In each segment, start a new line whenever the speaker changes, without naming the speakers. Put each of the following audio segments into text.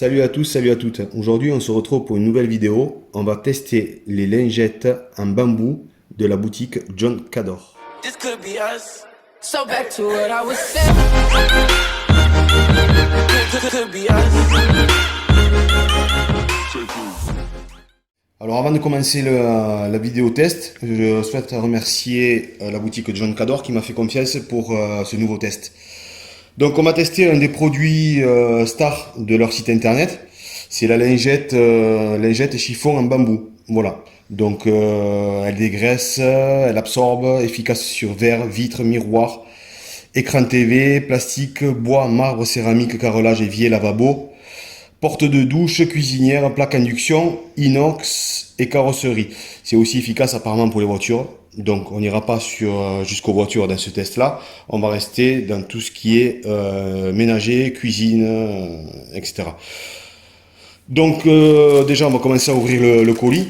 Salut à tous, salut à toutes. Aujourd'hui, on se retrouve pour une nouvelle vidéo. On va tester les lingettes en bambou de la boutique John Cador.
This could be us. So back to what I was saying. Could be us.
Alors avant de commencer la vidéo test, je souhaite remercier la boutique John Cador qui m'a fait confiance pour ce nouveau test. Donc on va tester un des produits stars de leur site internet. C'est la lingette chiffon en bambou. Voilà. Donc elle dégraisse, elle absorbe, efficace sur verre, vitre, miroir, écran TV, plastique, bois, marbre, céramique, carrelage, évier, lavabo, porte de douche, cuisinière, plaque induction, inox et carrosserie. C'est aussi efficace apparemment pour les voitures. Donc on n'ira pas jusqu'aux voitures dans ce test-là. On va rester dans tout ce qui est ménager, cuisine, etc. Donc déjà on va commencer à ouvrir le colis.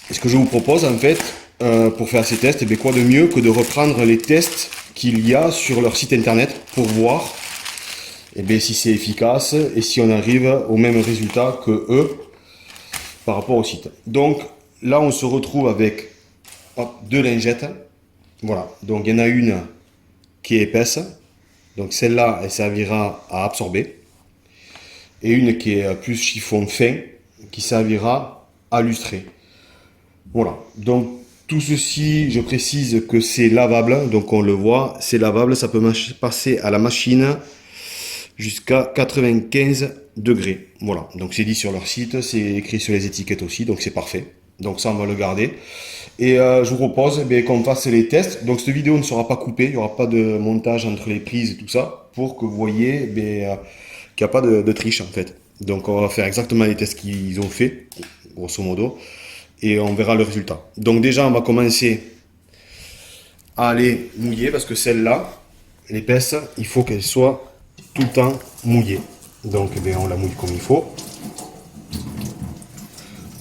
Et ce que je vous propose en fait pour faire ces tests, quoi de mieux que de reprendre les tests qu'il y a sur leur site internet pour voir si c'est efficace et si on arrive au même résultat que eux par rapport au site. Donc là on se retrouve avec deux lingettes. Voilà, donc il y en a une qui est épaisse, donc celle-là elle servira à absorber, et une qui est plus chiffon fin qui servira à lustrer. Voilà, donc tout ceci, je précise que c'est lavable, donc on le voit, c'est lavable, ça peut passer à la machine jusqu'à 95 degrés. Voilà, donc c'est dit sur leur site, c'est écrit sur les étiquettes aussi, donc c'est parfait. Donc ça on va le garder. Et je vous propose qu'on fasse les tests. Donc cette vidéo ne sera pas coupée, il n'y aura pas de montage entre les prises et tout ça, pour que vous voyez qu'il n'y a pas de triche en fait. Donc on va faire exactement les tests qu'ils ont fait, grosso modo, et on verra le résultat. Donc déjà on va commencer à les mouiller, parce que celle-là, l'épaisse, il faut qu'elle soit tout le temps mouillée. Donc on la mouille comme il faut.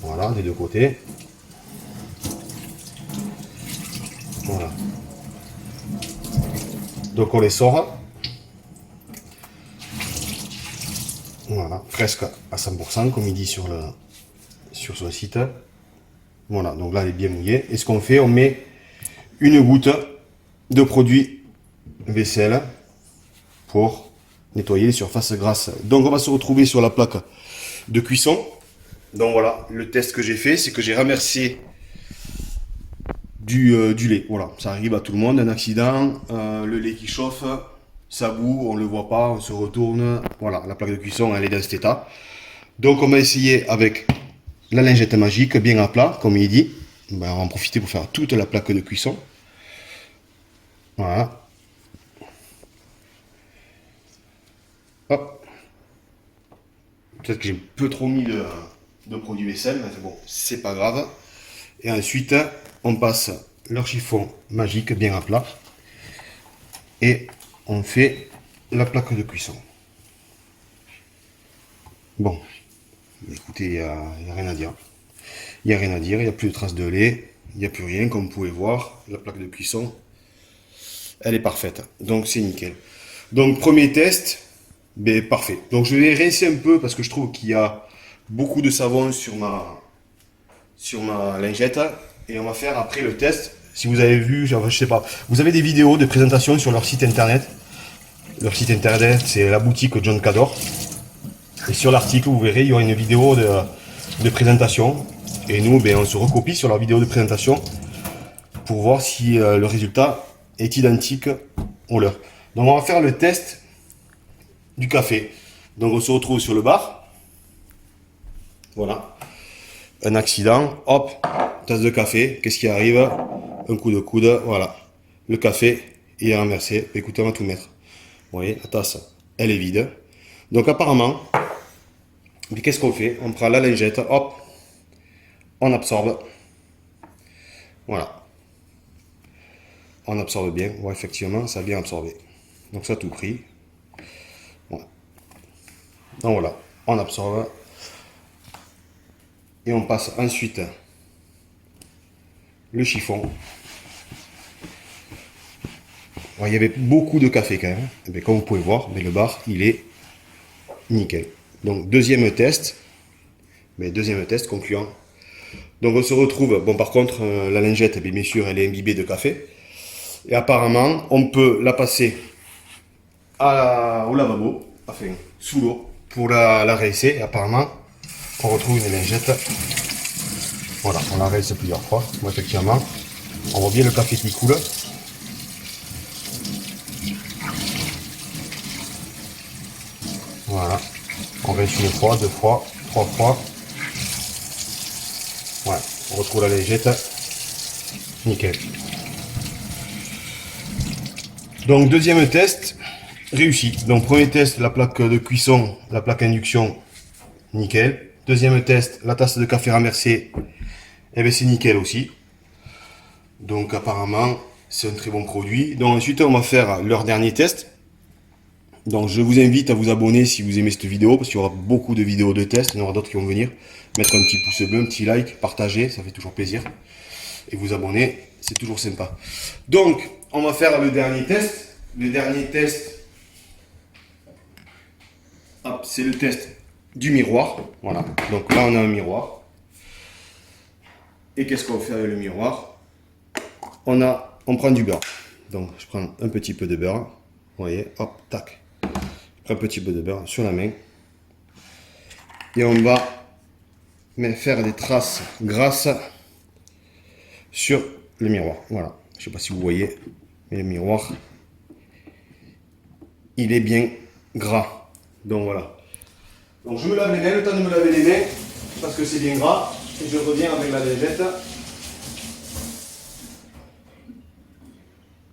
Voilà, des deux côtés. Voilà. Donc on les sort. Voilà, presque à 100% comme il dit sur le site. Voilà, donc là elle est bien mouillée. Et ce qu'on fait, on met une goutte de produit vaisselle pour nettoyer les surfaces grasses. Donc on va se retrouver sur la plaque de cuisson. Donc voilà, le test que j'ai fait, c'est que j'ai remercié du lait. Voilà, ça arrive à tout le monde, un accident, le lait qui chauffe, ça bout, on ne le voit pas, on se retourne. Voilà, la plaque de cuisson, elle est dans cet état. Donc on va essayer avec la lingette magique, bien à plat, comme il dit. On va en profiter pour faire toute la plaque de cuisson. Voilà. Hop. Peut-être que j'ai un peu trop mis de produit vaisselle, mais bon, c'est pas grave. Et ensuite, on passe leur chiffon magique bien à plat et on fait la plaque de cuisson. Bon, écoutez, il n'y a rien à dire. Il n'y a rien à dire, il n'y a plus de traces de lait, il n'y a plus rien, comme vous pouvez voir. La plaque de cuisson, elle est parfaite, donc c'est nickel. Donc premier test, parfait. Donc je vais rincer un peu parce que je trouve qu'il y a beaucoup de savon sur ma lingette, et on va faire après le test. Si vous avez vu, je sais pas, vous avez des vidéos de présentation sur leur site internet. Leur site internet, c'est la boutique John Cador, et sur l'article vous verrez, il y aura une vidéo de présentation, et nous on se recopie sur leur vidéo de présentation pour voir si le résultat est identique au leur. Donc on va faire le test du café. Donc on se retrouve sur le bar. Voilà, un accident, hop, tasse de café, qu'est-ce qui arrive? Un coup de coude, voilà, le café est renversé. Écoutez, on va tout mettre. Vous voyez, la tasse, elle est vide. Donc apparemment, qu'est-ce qu'on fait? On prend la lingette, hop, on absorbe. Voilà. On absorbe bien, ouais, effectivement, ça a bien absorbé. Donc ça a tout pris. Voilà. Donc voilà, on absorbe. Et on passe ensuite le chiffon. Il y avait beaucoup de café quand même. Et bien, comme vous pouvez voir, mais le bar, il est nickel. Donc deuxième test, mais deuxième test concluant. Donc on se retrouve, bon par contre la lingette, bien sûr elle est imbibée de café. Et apparemment on peut la passer au lavabo, enfin sous l'eau, pour la rincer. Et apparemment on retrouve une lingette. Voilà, on la rince plusieurs fois. Bon, effectivement, on voit bien le café qui coule. Voilà, on rince une fois, deux fois, trois fois. Ouais, on retrouve la lingette. Nickel. Donc deuxième test, réussi. Donc premier test, la plaque de cuisson, la plaque induction, nickel. Deuxième test, la tasse de café renversée, et bien c'est nickel aussi. Donc apparemment, c'est un très bon produit. Donc ensuite, on va faire leur dernier test. Donc je vous invite à vous abonner si vous aimez cette vidéo, parce qu'il y aura beaucoup de vidéos de test, il y en aura d'autres qui vont venir. Mettre un petit pouce bleu, un petit like, partager, ça fait toujours plaisir. Et vous abonner, c'est toujours sympa. Donc, on va faire le dernier test. Le dernier test, c'est le test du miroir. Voilà, donc là on a un miroir. Et qu'est-ce qu'on fait avec le miroir? On prend du beurre. Donc je prends un petit peu de beurre. Vous voyez, hop, tac. Je prends un petit peu de beurre sur la main. Et on va faire des traces grasses sur le miroir. Voilà, je ne sais pas si vous voyez, mais le miroir, il est bien gras. Donc voilà. Donc je me lave les mains, le temps de me laver les mains, parce que c'est bien gras. Et je reviens avec la lingette.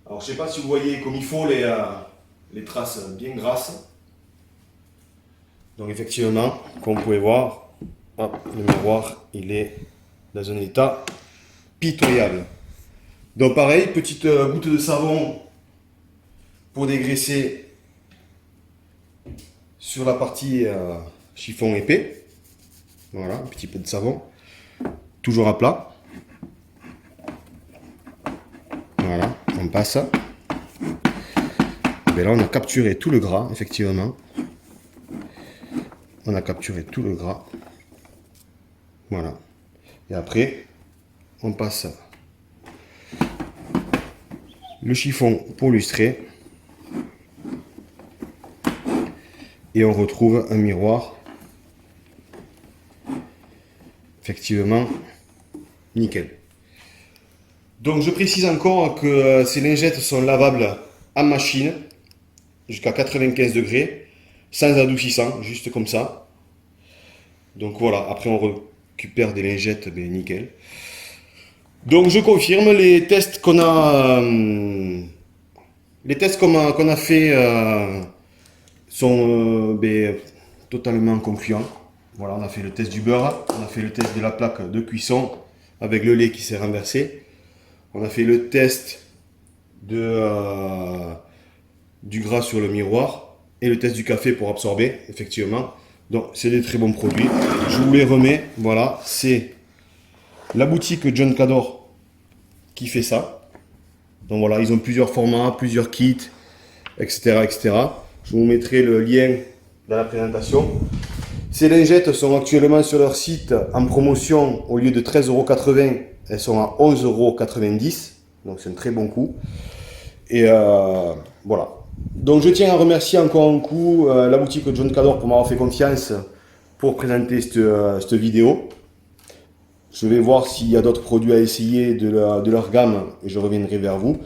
Alors je ne sais pas si vous voyez comme il faut les traces bien grasses. Donc effectivement, comme vous pouvez voir, hop, le miroir il est dans un état pitoyable. Donc pareil, petite goutte de savon pour dégraisser sur la partie chiffon épais. Voilà, un petit peu de savon. Toujours à plat. Voilà, on passe. Et là on a capturé tout le gras, effectivement. On a capturé tout le gras. Voilà. Et après, on passe le chiffon pour lustrer. Et on retrouve un miroir. Effectivement, nickel. Donc je précise encore que ces lingettes sont lavables en machine jusqu'à 95 degrés, sans adoucissant, juste comme ça. Donc voilà, après on récupère des lingettes, mais nickel. Donc je confirme, les tests qu'on a fait sont totalement concluants. Voilà, on a fait le test du beurre, on a fait le test de la plaque de cuisson avec le lait qui s'est renversé. On a fait le test du gras sur le miroir et le test du café pour absorber, effectivement. Donc c'est des très bons produits. Je vous les remets. Voilà, c'est la boutique John Cador qui fait ça. Donc voilà, ils ont plusieurs formats, plusieurs kits, etc., etc. Je vous mettrai le lien dans la présentation. Ces lingettes sont actuellement sur leur site en promotion. Au lieu de 13,80 €, elles sont à 11,90 €. Donc c'est un très bon coup. Et voilà. Donc je tiens à remercier encore un coup la boutique John Cador pour m'avoir fait confiance pour présenter cette vidéo. Je vais voir s'il y a d'autres produits à essayer de leur gamme et je reviendrai vers vous.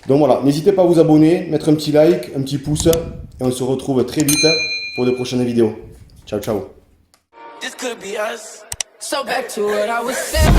Donc voilà, n'hésitez pas à vous abonner, mettre un petit like, un petit pouce et on se retrouve très vite pour de prochaines vidéos. Ciao, ciao.
This could be us. So back to what I was saying.